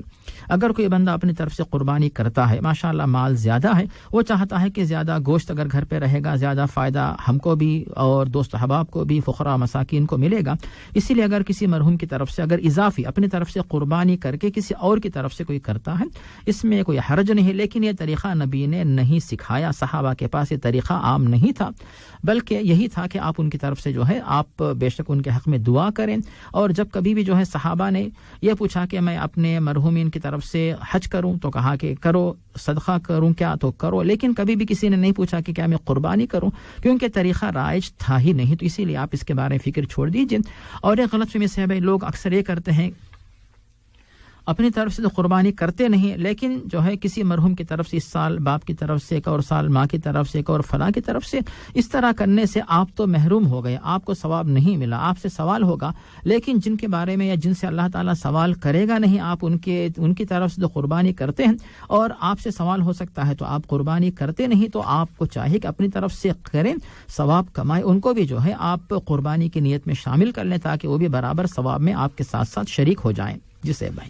اگر کوئی بندہ اپنی طرف سے قربانی کرتا ہے، ماشاءاللہ مال زیادہ ہے، وہ چاہتا ہے کہ زیادہ گوشت اگر گھر پہ رہے گا زیادہ فائدہ ہم کو بھی اور دوست احباب کو بھی، فقراء مساکین کو ملے گا، اسی لیے اگر کسی مرحوم کی طرف سے اگر اضافی اپنی طرف سے قربانی کر کے کسی اور کی طرف سے کوئی کرتا ہے، اس میں کوئی حرج نہیں، لیکن یہ طریقہ نبی نے نہیں سکھایا، صحابہ کے پاس یہ طریقہ عام نہیں تھا، بلکہ یہی تھا کہ آپ ان کی طرف سے جو ہے آپ بے شک ان کے حق میں دعا کریں۔ اور جب کبھی بھی جو ہے صحابہ نے یہ پوچھا کہ میں اپنے مرحومین کی طرف سے حج کروں تو کہا کہ کرو، صدقہ کروں کیا تو کرو، لیکن کبھی بھی کسی نے نہیں پوچھا کہ کیا میں قربانی کروں، کیونکہ طریقہ رائج تھا ہی نہیں، تو اسی لیے آپ اس کے بارے میں فکر چھوڑ دیجئے۔ اور ایک غلط فہمی سے لوگ اکثر یہ کرتے ہیں اپنی طرف سے تو قربانی کرتے نہیں، لیکن جو ہے کسی مرحوم کی طرف سے اس سال باپ کی طرف سے، ایک اور سال ماں کی طرف سے، ایک اور فلاں کی طرف سے، اس طرح کرنے سے آپ تو محروم ہو گئے، آپ کو ثواب نہیں ملا، آپ سے سوال ہوگا، لیکن جن کے بارے میں یا جن سے اللہ تعالیٰ سوال کرے گا نہیں، آپ ان کی طرف سے تو قربانی کرتے ہیں اور آپ سے سوال ہو سکتا ہے تو آپ قربانی کرتے نہیں، تو آپ کو چاہیے کہ اپنی طرف سے کریں، ثواب کمائیں، ان کو بھی جو ہے آپ قربانی کی نیت میں شامل کر لیں تاکہ وہ بھی برابر ثواب میں آپ کے ساتھ ساتھ شریک ہو جائیں۔ جی سے بھائی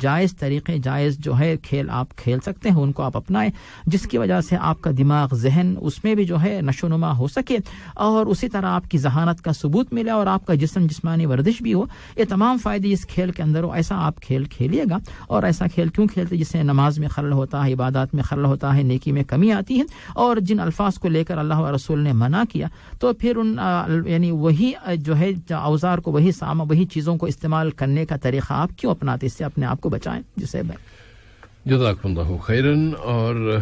جائز طریقے جائز جو ہے کھیل آپ کھیل سکتے ہیں, ان کو آپ اپنائیں, جس کی وجہ سے آپ کا دماغ ذہن اس میں بھی جو ہے نشو و نما ہو سکے اور اسی طرح آپ کی ذہانت کا ثبوت ملے اور آپ کا جسمانی ورزش بھی ہو. یہ تمام فائدے اس کھیل کے اندر ہو. ایسا آپ کھیل کھیلیے گا. اور ایسا کھیل کیوں کھیلتے جس سے نماز میں خلل ہوتا ہے, عبادات میں خلل ہوتا ہے, نیکی میں کمی آتی ہے, اور جن الفاظ کو لے کر اللہ و رسول نے منع کیا تو پھر ان یعنی وہی جو ہے اوزار کو وہی چیزوں کو استعمال کرنے کا طریقہ آپ کیوں اپناتے, اس سے اپنے آپ کو بچائیں. جسے جزاکم اللہ خیرن. اور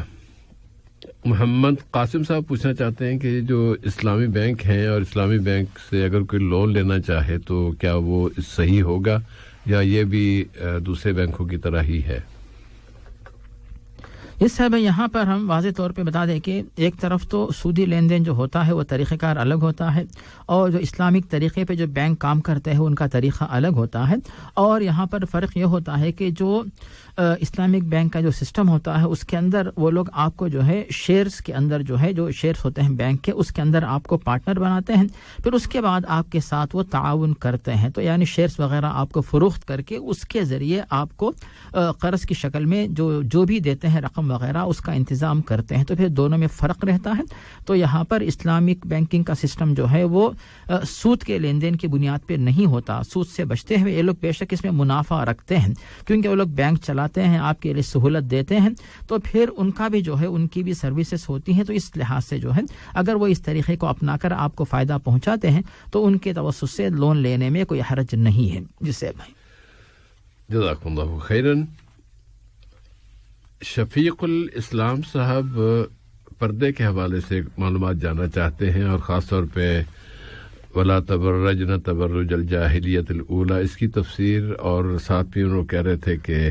محمد قاسم صاحب پوچھنا چاہتے ہیں کہ جو اسلامی بینک ہیں اور اسلامی بینک سے اگر کوئی لون لینا چاہے تو کیا وہ صحیح ہوگا یا یہ بھی دوسرے بینکوں کی طرح ہی ہے؟ اس صاحب یہاں پر ہم واضح طور پہ بتا دیں کہ ایک طرف تو سودی لین دین جو ہوتا ہے وہ طریقہ کار الگ ہوتا ہے, اور جو اسلامک طریقے پہ جو بینک کام کرتے ہیں ان کا طریقہ الگ ہوتا ہے. اور یہاں پر فرق یہ ہوتا ہے کہ جو اسلامک بینک کا جو سسٹم ہوتا ہے اس کے اندر وہ لوگ آپ کو جو ہے شیئرز کے اندر جو ہے جو شیئرز ہوتے ہیں بینک کے اس کے اندر آپ کو پارٹنر بناتے ہیں, پھر اس کے بعد آپ کے ساتھ وہ تعاون کرتے ہیں. تو یعنی شیئرز وغیرہ آپ کو فروخت کر کے اس کے ذریعے آپ کو قرض کی شکل میں جو بھی دیتے ہیں رقم وغیرہ اس کا انتظام کرتے ہیں. تو پھر دونوں میں فرق رہتا ہے. تو یہاں پر اسلامک بینکنگ کا سسٹم جو ہے وہ سود کے لین دین کی بنیاد پہ نہیں ہوتا. سود سے بچتے ہوئے یہ لوگ بے شک اس میں منافع رکھتے ہیں کیونکہ وہ لوگ بینک چلاتے ہیں, آپ کے لیے سہولت دیتے ہیں, تو پھر ان کا بھی جو ہے ان کی بھی سروسز ہوتی ہیں. تو اس لحاظ سے جو ہے اگر وہ اس طریقے کو اپنا کر آپ کو فائدہ پہنچاتے ہیں تو ان کے توسط سے لون لینے میں کوئی حرج نہیں ہے. جسے بھائی جزاکم اللہ خیرن. شفیق الاسلام صاحب پردے کے حوالے سے معلومات جاننا چاہتے ہیں اور خاص طور پہ ولا تبرجن تبرج الجاہلیت الاولی اس کی تفسیر, اور ساتھ بھی انہوں کہہ رہے تھے کہ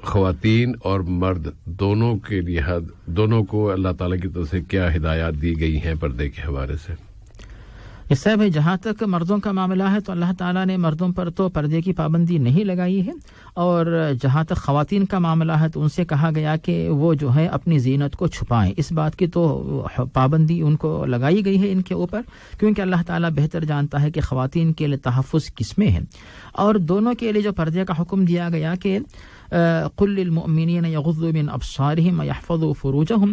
خواتین اور مرد دونوں کو اللہ تعالیٰ کی طرف سے کیا ہدایات دی گئی ہیں پردے کے حوالے سے. اس سے بھائی جہاں تک مردوں کا معاملہ ہے تو اللہ تعالیٰ نے مردوں پر تو پردے کی پابندی نہیں لگائی ہے, اور جہاں تک خواتین کا معاملہ ہے تو ان سے کہا گیا کہ وہ جو ہے اپنی زینت کو چھپائیں. اس بات کی تو پابندی ان کو لگائی گئی ہے ان کے اوپر, کیونکہ اللہ تعالیٰ بہتر جانتا ہے کہ خواتین کے لیے تحفظ کس میں ہے. اور دونوں کے لیے جو پردے کا حکم دیا گیا کہ قل للمؤمنین یغضوا من ابصارهم ويحفظوا فروجهم,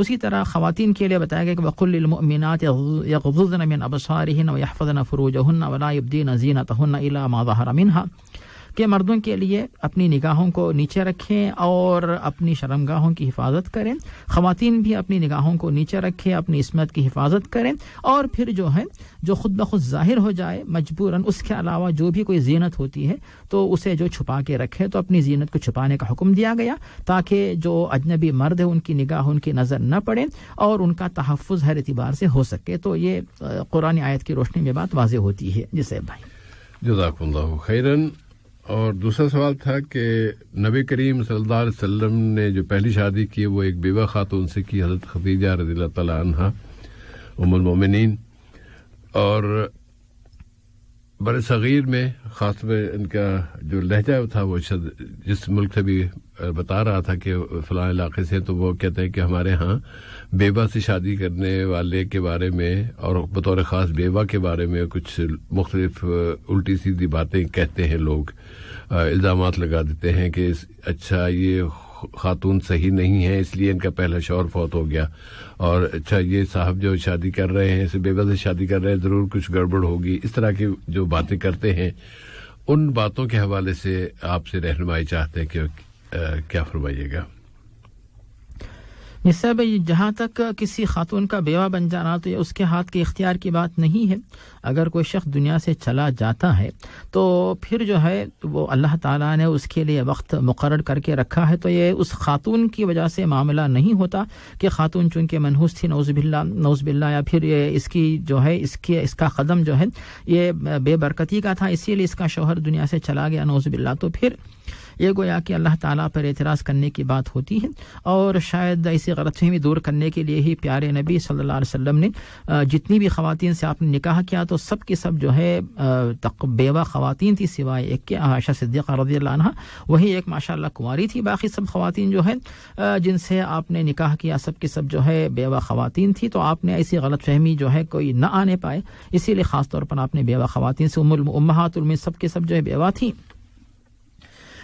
اسی طرح خواتین کے لیے بتایا گیا کہ وقل للمؤمنات یغضضن من ابصارهن ويحفظن فروجهن ولا يبدين زینتهن الا ما ظهر منها, کہ مردوں کے لیے اپنی نگاہوں کو نیچے رکھیں اور اپنی شرمگاہوں کی حفاظت کریں, خواتین بھی اپنی نگاہوں کو نیچے رکھیں, اپنی عصمت کی حفاظت کریں, اور پھر جو ہے جو خود بخود ظاہر ہو جائے مجبوراً اس کے علاوہ جو بھی کوئی زینت ہوتی ہے تو اسے جو چھپا کے رکھے. تو اپنی زینت کو چھپانے کا حکم دیا گیا تاکہ جو اجنبی مرد ہے ان کی نگاہ ان کی نظر نہ پڑے اور ان کا تحفظ ہر اعتبار سے ہو سکے. تو یہ قرآن آیت کی روشنی میں بات واضح ہوتی ہے. جسے بھائی جزاکم اللہ خیرن. اور دوسرا سوال تھا کہ نبی کریم صلی اللہ علیہ وسلم نے جو پہلی شادی کی وہ ایک بیوہ خاتون سے کی, حضرت خدیجہ رضی اللہ تعالی عنہا ام المومنین, اور بر صغیر میں خاص طور پہ ان کا جو لہجہ تھا وہ جس ملک سے بھی بتا رہا تھا کہ فلاں علاقے سے, تو وہ کہتے ہیں کہ ہمارے ہاں بیوہ سے شادی کرنے والے کے بارے میں اور بطور خاص بیوہ کے بارے میں کچھ مختلف الٹی سیدھی باتیں کہتے ہیں لوگ, الزامات لگا دیتے ہیں کہ اچھا یہ خاتون صحیح نہیں ہے اس لیے ان کا پہلا شوہر فوت ہو گیا, اور اچھا یہ صاحب جو شادی کر رہے ہیں بیوہ سے شادی کر رہے ہیں ضرور کچھ گڑبڑ ہوگی. اس طرح کی جو باتیں کرتے ہیں ان باتوں کے حوالے سے آپ سے رہنمائی چاہتے ہیں کہ کیا فرمائیے گا. نصب جہاں تک کسی خاتون کا بیوہ بن جانا تو یہ اس کے ہاتھ کے اختیار کی بات نہیں ہے. اگر کوئی شخص دنیا سے چلا جاتا ہے تو پھر جو ہے وہ اللہ تعالیٰ نے اس کے لیے وقت مقرر کر کے رکھا ہے, تو یہ اس خاتون کی وجہ سے معاملہ نہیں ہوتا کہ خاتون چونکہ منحوس تھی نعوذ باللہ, یا پھر یہ اس کی جو ہے اس کا قدم جو ہے یہ بے برکتی کا تھا اسی لیے اس کا شوہر دنیا سے چلا گیا نعوذ باللہ. تو پھر یہ گویا کہ اللہ تعالیٰ پر اعتراض کرنے کی بات ہوتی ہے، اور شاید ایسی غلط فہمی دور کرنے کے لیے ہی پیارے نبی صلی اللہ علیہ وسلم نے جتنی بھی خواتین سے آپ نے نکاح کیا تو سب کی سب جو ہے بیوہ خواتین تھی، سوائے ایک کے عائشہ صدیقہ رضی اللہ عنہا، وہی ایک ماشاءاللہ کنواری تھی، باقی سب خواتین جو ہے جن سے آپ نے نکاح کیا سب کی سب جو ہے بیوہ خواتین تھی. تو آپ نے ایسی غلط فہمی جو ہے کوئی نہ آنے پائے، اسی لیے خاص طور پر آپ نے بیوہ خواتین سے امہات المومنین سب کے سب جو ہے بیوہ تھیں.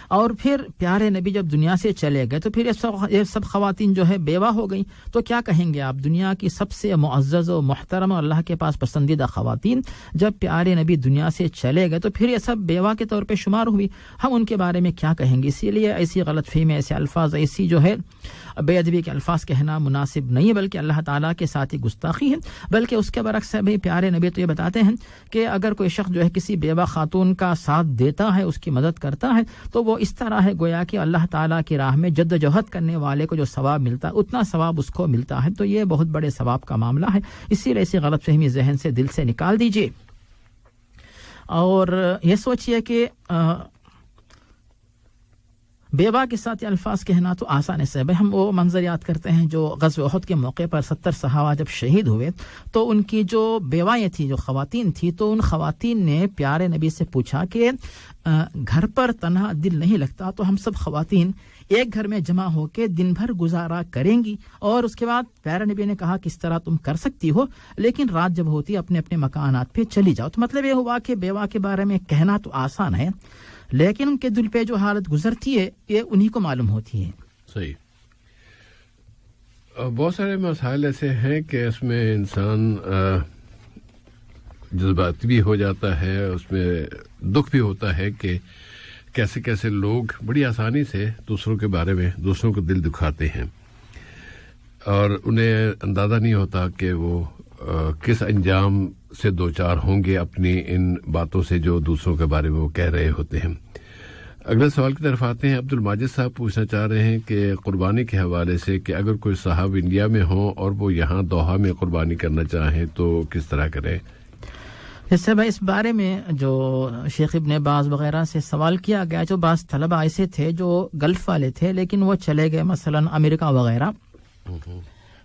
اور پھر پیارے نبی جب دنیا سے چلے گئے تو پھر یہ سب خواتین جو ہے بیوہ ہو گئیں، تو کیا کہیں گے آپ؟ دنیا کی سب سے معزز و محترم اور اللہ کے پاس پسندیدہ خواتین جب پیارے نبی دنیا سے چلے گئے تو پھر یہ سب بیوہ کے طور پہ شمار ہوئی، ہم ان کے بارے میں کیا کہیں گے؟ اسی لیے ایسی غلط فہمی، ایسے الفاظ، ایسی جو ہے بے ادبی کے الفاظ کہنا مناسب نہیں ہے، بلکہ اللہ تعالیٰ کے ساتھ ہی گستاخی ہے. بلکہ اس کے برعکس ہے، پیارے نبی تو یہ بتاتے ہیں کہ اگر کوئی شخص جو ہے کسی بیوہ خاتون کا ساتھ دیتا ہے، اس کی مدد کرتا ہے، تو وہ اس طرح ہے گویا کہ اللہ تعالیٰ کی راہ میں جد و جہد کرنے والے کو جو ثواب ملتا ہے اتنا ثواب اس کو ملتا ہے. تو یہ بہت بڑے ثواب کا معاملہ ہے، اسی لیے ایسی غلط فہمی ذہن سے، دل سے نکال دیجیے. اور یہ سوچئے کہ بیوہ کے ساتھ یہ الفاظ کہنا تو آسان ہے. ہم وہ منظر یاد کرتے ہیں جو غزوہ احد کے موقع پر 70 صحابہ جب شہید ہوئے تو ان کی جو بیوائیں تھیں، جو خواتین تھیں، تو ان خواتین نے پیارے نبی سے پوچھا کہ گھر پر تنہا دل نہیں لگتا، تو ہم سب خواتین ایک گھر میں جمع ہو کے دن بھر گزارا کریں گی. اور اس کے بعد پیارے نبی نے کہا کس طرح تم کر سکتی ہو، لیکن رات جب ہوتی اپنے اپنے مکانات پہ چلی جاؤ. تو مطلب یہ ہوا کہ بیوہ کے بارے میں کہنا تو آسان ہے، لیکن ان کے دل پہ جو حالت گزرتی ہے یہ انہی کو معلوم ہوتی ہے. صحیح. بہت سارے مسائل ایسے ہیں کہ اس میں انسان جذباتی بھی ہو جاتا ہے، اس میں دکھ بھی ہوتا ہے کہ کیسے کیسے لوگ بڑی آسانی سے دوسروں کے بارے میں دوسروں کو دل دکھاتے ہیں، اور انہیں اندازہ نہیں ہوتا کہ وہ کس انجام سے دوچار ہوں گے اپنی ان باتوں سے جو دوسروں کے بارے میں وہ کہہ رہے ہوتے ہیں. اگلے سوال کی طرف آتے ہیں. عبد الماجد صاحب پوچھنا چاہ رہے ہیں کہ قربانی کے حوالے سے کہ اگر کوئی صاحب انڈیا میں ہوں اور وہ یہاں دوحہ میں قربانی کرنا چاہیں تو کس طرح کریں؟ جیسے بھائی اس بارے میں جو شیخ ابن باز وغیرہ سے سوال کیا گیا، جو بعض طلبہ ایسے تھے جو گلف والے تھے لیکن وہ چلے گئے مثلا امریکہ وغیرہ،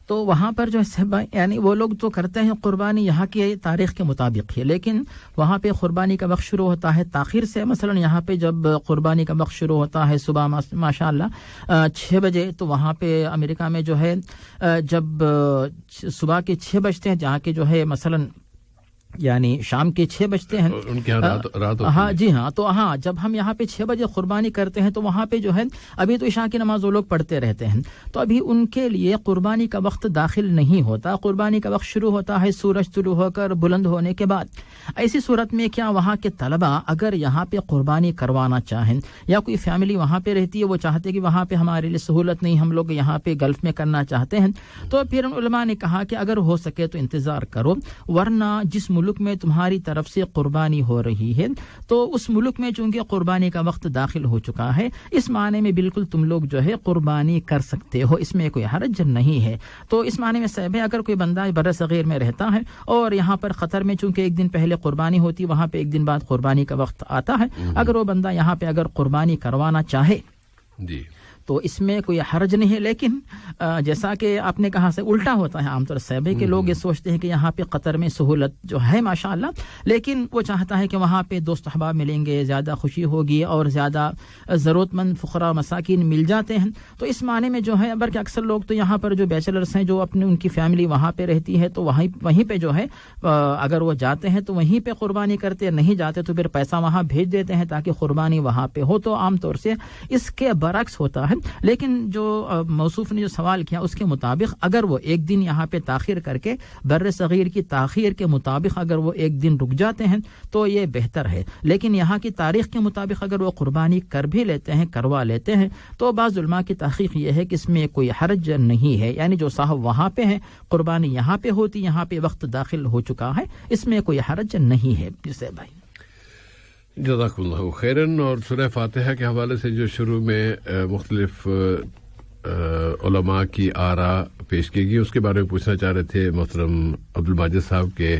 تو وہاں پر جو ہے یعنی وہ لوگ تو کرتے ہیں قربانی یہاں کی تاریخ کے مطابق ہی، لیکن وہاں پہ قربانی کا وقت شروع ہوتا ہے تاخیر سے. مثلا یہاں پہ جب قربانی کا وقت شروع ہوتا ہے صبح ماشاءاللہ 6 بجے، تو وہاں پہ امریکہ میں جو ہے جب صبح کے 6 بجتے ہیں، جہاں کے جو ہے مثلا یعنی شام کے 6 بجتے ہیں ان کے رات. ہاں جی ہاں. تو ہاں جب ہم یہاں پہ 6 بجے قربانی کرتے ہیں تو وہاں پہ جو ہے ابھی تو عشاء کی نماز وہ لوگ پڑھتے رہتے ہیں، تو ابھی ان کے لیے قربانی کا وقت داخل نہیں ہوتا. قربانی کا وقت شروع ہوتا ہے سورج طلوع ہو کر بلند ہونے کے بعد. ایسی صورت میں کیا وہاں کے طلبہ اگر یہاں پہ قربانی کروانا چاہیں، یا کوئی فیملی وہاں پہ رہتی ہے وہ چاہتے کہ وہاں پہ ہمارے لیے سہولت نہیں، ہم لوگ یہاں پہ گلف میں کرنا چاہتے ہیں، تو پھر علماء نے کہا کہ اگر ہو سکے تو انتظار کرو، ورنہ جس ملک میں تمہاری طرف سے قربانی ہو رہی ہے تو اس ملک میں چونکہ قربانی کا وقت داخل ہو چکا ہے، اس معنی میں بالکل تم لوگ جو ہے قربانی کر سکتے ہو، اس میں کوئی حرج نہیں ہے. تو اس معنی میں صاحب اگر کوئی بندہ بر صغیر میں رہتا ہے اور یہاں پر قطر میں چونکہ ایک دن پہلے قربانی ہوتی، وہاں پہ ایک دن بعد قربانی کا وقت آتا ہے، اگر وہ بندہ یہاں پہ اگر قربانی کروانا چاہے جی تو اس میں کوئی حرج نہیں ہے. لیکن جیسا کہ آپ نے کہا سے الٹا ہوتا ہے عام طور سے کہ لوگ یہ سوچتے ہیں کہ یہاں پہ قطر میں سہولت جو ہے ماشاءاللہ، لیکن وہ چاہتا ہے کہ وہاں پہ دوست احباب ملیں گے، زیادہ خوشی ہوگی اور زیادہ ضرورت مند فقراء مساکین مل جاتے ہیں. تو اس معنی میں جو ہے بلکہ اکثر لوگ تو یہاں پر جو بیچلرز ہیں جو اپنے ان کی فیملی وہاں پہ رہتی ہے تو وہیں پہ جو ہے اگر وہ جاتے ہیں تو وہیں پہ قربانی کرتے، نہیں جاتے تو پھر پیسہ وہاں بھیج دیتے ہیں تاکہ قربانی وہاں پہ ہو. تو عام طور سے اس کے برعکس ہوتا ہے. لیکن جو موصوف نے جو سوال کیا اس کے مطابق اگر وہ ایک دن یہاں پہ تاخیر کر کے بر صغیر کی تاخیر کے مطابق اگر وہ ایک دن رک جاتے ہیں تو یہ بہتر ہے. لیکن یہاں کی تاریخ کے مطابق اگر وہ قربانی کر بھی لیتے ہیں، کروا لیتے ہیں، تو بعض علماء کی تحقیق یہ ہے کہ اس میں کوئی حرج نہیں ہے. یعنی جو صاحب وہاں پہ ہیں قربانی یہاں پہ ہوتی، یہاں پہ وقت داخل ہو چکا ہے، اس میں کوئی حرج نہیں ہے. جسے بھائی جزاک اللہ خیرن. اور سورہ فاتحہ کے حوالے سے جو شروع میں مختلف علماء کی آراء پیش کی گئی اس کے بارے میں پوچھنا چاہ رہے تھے محترم عبد الماجد صاحب کے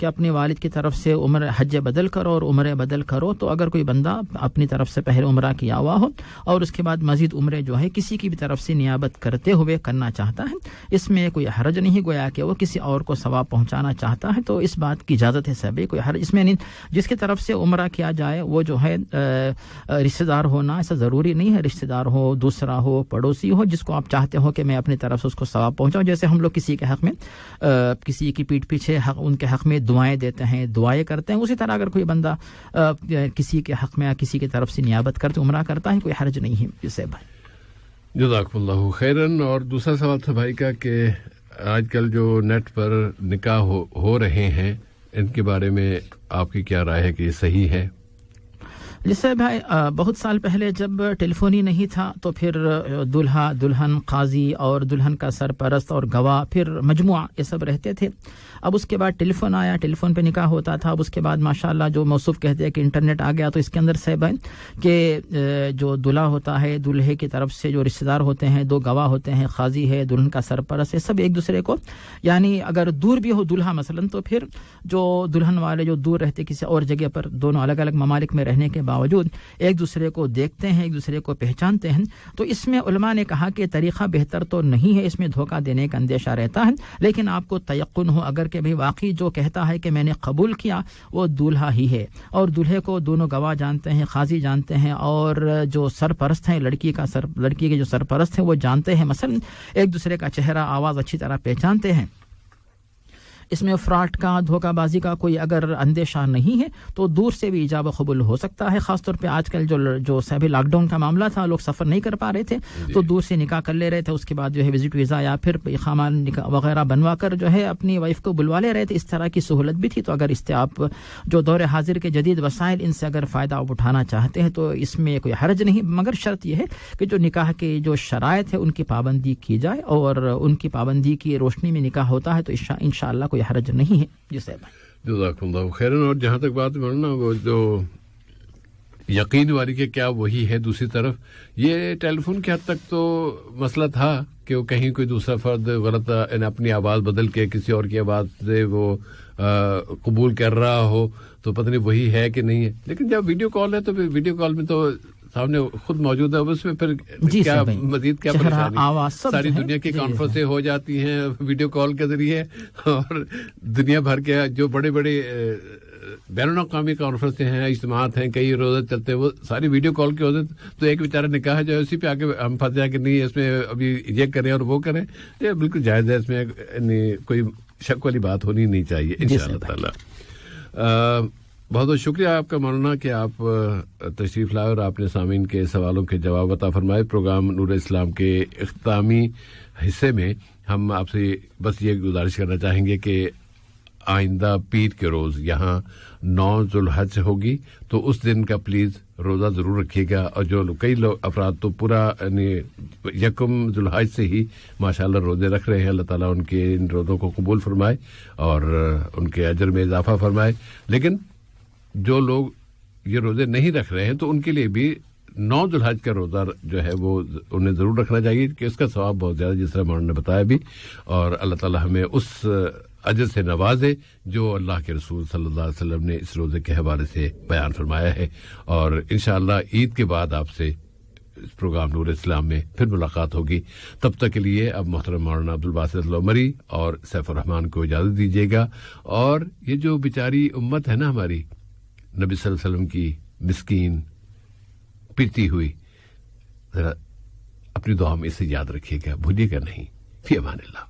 کہ اپنے والد کی طرف سے عمر حج بدل کرو اور عمرے بدل کرو. تو اگر کوئی بندہ اپنی طرف سے پہلے عمرہ کیا ہوا ہو اور اس کے بعد مزید عمرے جو ہے کسی کی بھی طرف سے نیابت کرتے ہوئے کرنا چاہتا ہے, اس میں کوئی حرج نہیں, گویا کہ وہ کسی اور کو ثواب پہنچانا چاہتا ہے تو اس بات کی اجازت ہے صاحب, کوئی حرج اس میں نہیں. جس کی طرف سے عمرہ کیا جائے وہ جو ہے رشتہ دار ہونا ایسا ضروری نہیں ہے, رشتہ دار ہو, دوسرا ہو, پڑوسی ہو, جس کو آپ چاہتے ہو کہ میں اپنی طرف سے اس کو ثواب پہنچاؤں. جیسے ہم لوگ کسی کے حق میں کسی کی پیٹھ پیچھے ان کے حق میں دعائیں دیتے ہیں, دعائیں کرتے ہیں, اسی طرح اگر کوئی بندہ کسی کے حق میں کسی کی طرف سے نیابت کرتے عمرہ کرتا ہے کوئی حرج نہیں ہے. جسے بھائی جزاکم اللہ خیرن. اور دوسرا سوال تھا بھائی کا کہ آج کل جو نیٹ پر نکاح ہو رہے ہیں ان کے بارے میں آپ کی کیا رائے ہے کہ یہ صحیح ہے؟ جیسے بھائی بہت سال پہلے جب ٹیلی فون ہی نہیں تھا تو پھر دلہا, دلہن, قاضی اور دلہن کا سرپرست اور گواہ, پھر مجموعہ, یہ سب رہتے تھے. اب اس کے بعد ٹیلی فون آیا, ٹیلی فون پہ نکاح ہوتا تھا. اب اس کے بعد ماشاءاللہ جو موصوف کہتے ہیں کہ انٹرنیٹ آ گیا تو اس کے اندر صاحب ہے کہ جو دلہا ہوتا ہے, دلہے کی طرف سے جو رشتہ دار ہوتے ہیں, 2 گواہ ہوتے ہیں, قاضی ہے, دلہن کا سرپرست ہے, سب ایک دوسرے کو, یعنی اگر دور بھی ہو دلہا مثلا تو پھر جو دلہن والے جو دور رہتے کسی اور جگہ پر, دونوں الگ الگ ممالک میں رہنے کے باوجود ایک دوسرے کو دیکھتے ہیں, ایک دوسرے کو پہچانتے ہیں. تو اس میں علماء نے کہا کہ طریقہ بہتر تو نہیں ہے, اس میں دھوکہ دینے کا اندیشہ رہتا ہے, لیکن آپ کو تیقن ہو اگر کہ بھئی واقعی جو کہتا ہے کہ میں نے قبول کیا وہ دولہا ہی ہے اور دولہے کو دونوں گواہ جانتے ہیں, قاضی جانتے ہیں, اور جو سرپرست ہیں لڑکی کے جو سرپرست ہیں وہ جانتے ہیں, مثلا ایک دوسرے کا چہرہ آواز اچھی طرح پہچانتے ہیں, اس میں فراڈ کا, دھوکہ بازی کا کوئی اگر اندیشہ نہیں ہے تو دور سے بھی ایجاب و قبول ہو سکتا ہے. خاص طور پہ آج کل جو صاحب لاک ڈاؤن کا معاملہ تھا, لوگ سفر نہیں کر پا رہے تھے تو دور سے نکاح کر لے رہے تھے, اس کے بعد جو ہے وزٹ ویزا یا پھر اقامہ وغیرہ بنوا کر جو ہے اپنی وائف کو بلوا لے رہے تھے. اس طرح کی سہولت بھی تھی. تو اگر اس سے آپ جو دور حاضر کے جدید وسائل ان سے اگر فائدہ آپ اٹھانا چاہتے ہیں تو اس میں کوئی حرج نہیں, مگر شرط یہ ہے کہ جو نکاح کے جو شرائط ہے ان کی پابندی کی جائے, اور ان کی پابندی کی روشنی میں نکاح ہوتا ہے تو انشاءاللہ کوئی حرج نہیں ہے. جزاکم اللہ خیرن. اور جہاں تک بات کرنا وہ جو یقین والی کہ کیا وہی ہے, دوسری طرف یہ ٹیلی فون کی حد تک تو مسئلہ تھا کہ وہ کہیں کوئی دوسرا فرد غلط اپنی آواز بدل کے کسی اور کی آواز سے وہ قبول کر رہا ہو تو پتہ نہیں وہی ہے کہ نہیں ہے. لیکن جب ویڈیو کال ہے تو ویڈیو کال میں تو سامنے خود موجود ہے, اس میں پھر کیا مزید کیا پریشانی, ساری دنیا کی کانفرنسیں ہو جاتی ہیں ویڈیو کال کے ذریعے, اور دنیا بھر کے جو بڑے بڑے بین الاقوامی کانفرنسیں ہیں, اجتماعات ہیں, کئی روزے چلتے ہیں, وہ ساری ویڈیو کال کے ہوتے, تو ایک بیچارہ نکاح جو ہے اسی پہ آ کے ہم پھنس جائیں کہ نہیں اس میں ابھی یہ کریں اور وہ کریں. یہ بالکل جائز ہے, اس میں کوئی شک والی بات ہونی نہیں چاہیے انشاءاللہ تعالی. بہت بہت شکریہ آپ کا مولانا کہ آپ تشریف لائے اور آپ نے سامعین کے سوالوں کے جواب عطا فرمائے. پروگرام نور اسلام کے اختتامی حصے میں ہم آپ سے بس یہ گزارش کرنا چاہیں گے کہ آئندہ پیر کے روز یہاں 9 ذوالحج ہوگی تو اس دن کا پلیز روزہ ضرور رکھیے گا. اور جو کئی لوگ افراد تو پورا یکم ذوالحج سے ہی ماشاءاللہ روزے رکھ رہے ہیں, اللہ تعالیٰ ان کے ان روزوں کو قبول فرمائے اور ان کے اجر میں اضافہ فرمائے. لیکن جو لوگ یہ روزے نہیں رکھ رہے ہیں تو ان کے لیے بھی 9 ذوالحج کا روزہ جو ہے وہ انہیں ضرور رکھنا چاہیے کہ اس کا ثواب بہت زیادہ, جس طرح مولانا نے بتایا بھی, اور اللہ تعالیٰ ہمیں اس اجر سے نوازے جو اللہ کے رسول صلی اللہ علیہ وسلم نے اس روزے کے حوالے سے بیان فرمایا ہے. اور انشاءاللہ عید کے بعد آپ سے اس پروگرام نور اسلام میں پھر ملاقات ہوگی. تب تک کے لیے اب محترم مولانا عبدالباسط العمری اور سیف الرحمان کو اجازت دیجیے گا. اور یہ جو بیچاری امت ہے نا ہماری, نبی صلی اللہ علیہ وسلم کی مسکین پڑتی ہوئی, ذرا اپنی دعا میں اسے یاد رکھیے گا, بھولیے گا نہیں. فی امان اللہ.